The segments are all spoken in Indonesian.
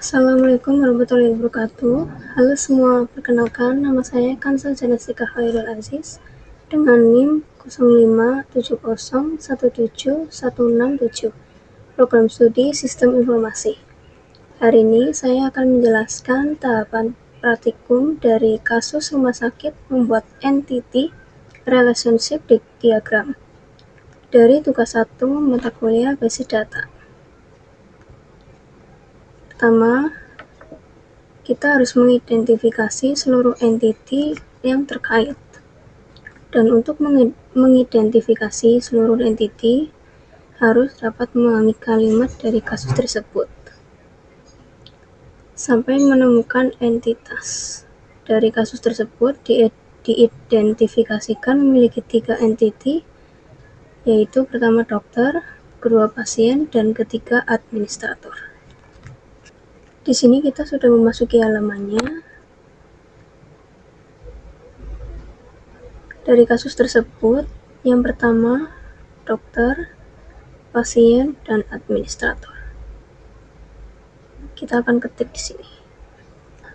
Assalamualaikum warahmatullahi wabarakatuh. Halo semua, perkenalkan nama saya Kansa Janastika Khairul Aziz dengan NIM 0570171667, Program Studi Sistem Informasi. Hari ini saya akan menjelaskan tahapan praktikum dari kasus rumah sakit membuat entity relationship diagram dari tugas 1 mata kuliah Basic Data. Pertama, kita harus mengidentifikasi seluruh entity yang terkait. Dan untuk mengidentifikasi seluruh entity, harus dapat memahami kalimat dari kasus tersebut. Sampai menemukan entitas. Dari kasus tersebut diidentifikasikan memiliki 3 entity, yaitu pertama dokter, kedua pasien, dan ketiga administrator. Di sini kita sudah memasuki halamannya. Dari kasus tersebut, yang pertama dokter, pasien, dan administrator. Kita akan ketik di sini.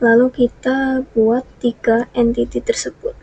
Lalu kita buat 3 entity tersebut.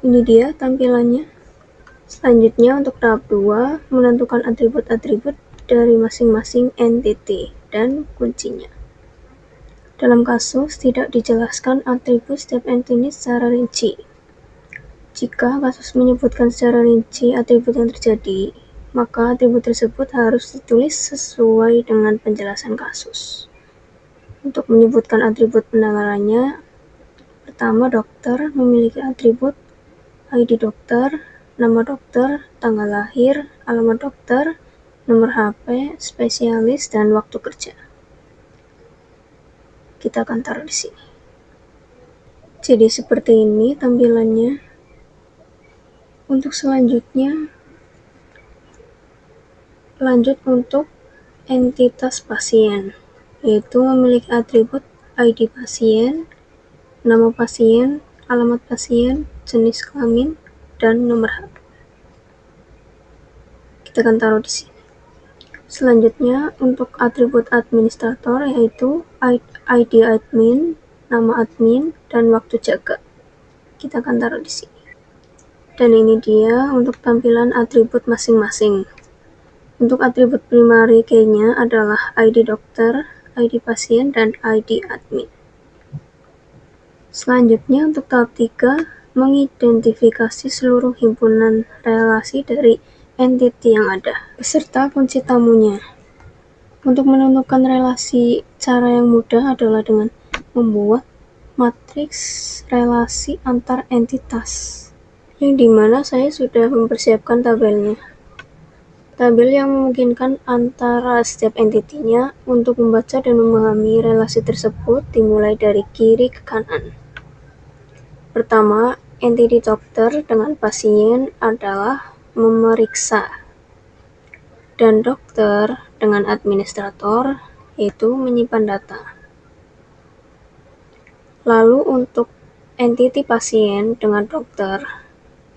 Ini dia tampilannya. Selanjutnya untuk tahap 2, menentukan atribut-atribut dari masing-masing entity dan kuncinya. Dalam kasus tidak dijelaskan atribut setiap entity secara rinci. Jika kasus menyebutkan secara rinci atribut yang terjadi, maka atribut tersebut harus ditulis sesuai dengan penjelasan kasus. Untuk menyebutkan atribut pendengarannya, pertama dokter memiliki atribut ID dokter, nama dokter, tanggal lahir, alamat dokter, nomor HP, spesialis, dan waktu kerja. Kita akan taruh di sini. Jadi seperti ini tampilannya. Untuk selanjutnya, lanjut untuk entitas pasien, yaitu memiliki atribut ID pasien, nama pasien, alamat pasien, jenis kelamin, dan nomor HP. Kita akan taruh di sini. Selanjutnya, untuk atribut administrator, yaitu ID admin, nama admin, dan waktu jaga. Kita akan taruh di sini. Dan ini dia untuk tampilan atribut masing-masing. Untuk atribut primary key-nya adalah ID dokter, ID pasien, dan ID admin. Selanjutnya untuk tahap 3, mengidentifikasi seluruh himpunan relasi dari entity yang ada, beserta kunci tamunya. Untuk menentukan relasi, cara yang mudah adalah dengan membuat matriks relasi antar entitas, yang dimana saya sudah mempersiapkan tabelnya. Tabel yang memungkinkan antara setiap entitinya untuk membaca dan memahami relasi tersebut dimulai dari kiri ke kanan. Pertama, entiti dokter dengan pasien adalah memeriksa, dan dokter dengan administrator yaitu menyimpan data. Lalu untuk entiti pasien dengan dokter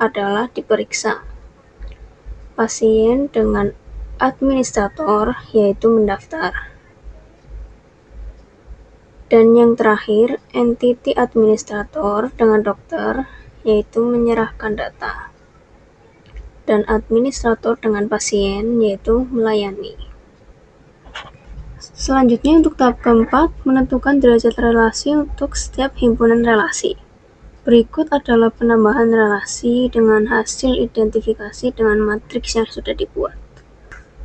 adalah diperiksa. Pasien dengan administrator yaitu mendaftar. Dan yang terakhir, entiti administrator dengan dokter yaitu menyerahkan data. Dan administrator dengan pasien yaitu melayani. Selanjutnya untuk tahap keempat, menentukan derajat relasi untuk setiap himpunan relasi. Berikut adalah penambahan relasi dengan hasil identifikasi dengan matriks yang sudah dibuat.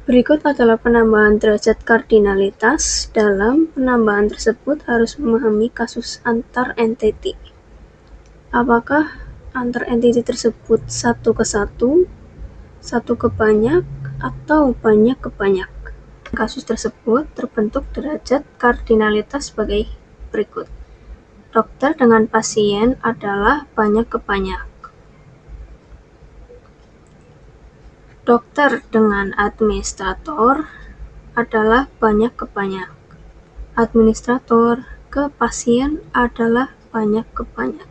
Berikut adalah penambahan derajat kardinalitas. Dalam penambahan tersebut harus memahami kasus antar entiti. Apakah antar entiti tersebut satu ke satu, satu ke banyak, atau banyak ke banyak? Kasus tersebut terbentuk derajat kardinalitas sebagai berikut. Dokter dengan pasien adalah banyak ke banyak. Dokter dengan administrator adalah banyak ke banyak. Administrator ke pasien adalah banyak ke banyak.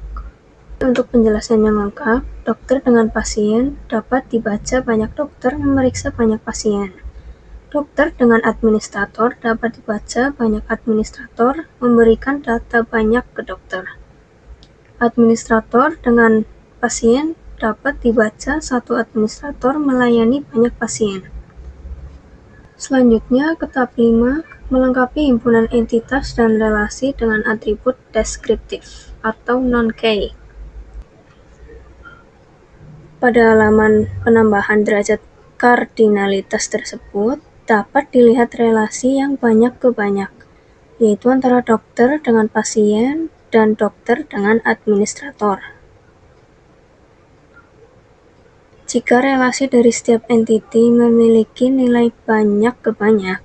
Untuk penjelasan yang lengkap, dokter dengan pasien dapat dibaca banyak dokter memeriksa banyak pasien. Dokter dengan administrator dapat dibaca banyak administrator memberikan data banyak ke dokter. Administrator dengan pasien dapat dibaca satu administrator melayani banyak pasien. Selanjutnya, ke tahap 5, melengkapi himpunan entitas dan relasi dengan atribut deskriptif atau non-key. Pada halaman penambahan derajat kardinalitas tersebut, dapat dilihat relasi yang banyak ke banyak, yaitu antara dokter dengan pasien dan dokter dengan administrator. Jika relasi dari setiap entiti memiliki nilai banyak ke banyak,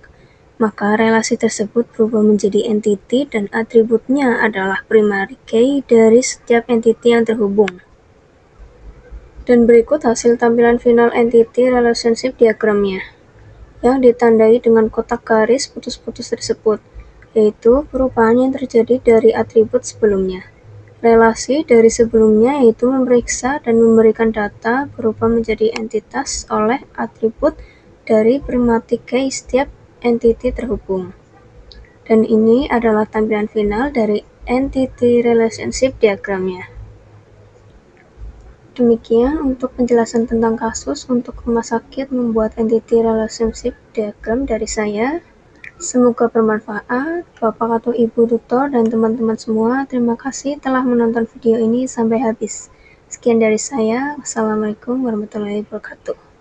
maka relasi tersebut berubah menjadi entiti dan atributnya adalah primary key dari setiap entiti yang terhubung. Dan berikut hasil tampilan final entity relationship diagramnya, yang ditandai dengan kotak garis putus-putus tersebut, yaitu perubahan yang terjadi dari atribut sebelumnya. Relasi dari sebelumnya yaitu memeriksa dan memberikan data berubah menjadi entitas oleh atribut dari primary key setiap entity terhubung. Dan ini adalah tampilan final dari entity relationship diagramnya. Demikian untuk penjelasan tentang kasus untuk rumah sakit membuat entity relationship diagram dari saya. Semoga bermanfaat. Bapak atau Ibu tutor dan teman-teman semua, terima kasih telah menonton video ini sampai habis. Sekian dari saya. Wassalamualaikum warahmatullahi wabarakatuh.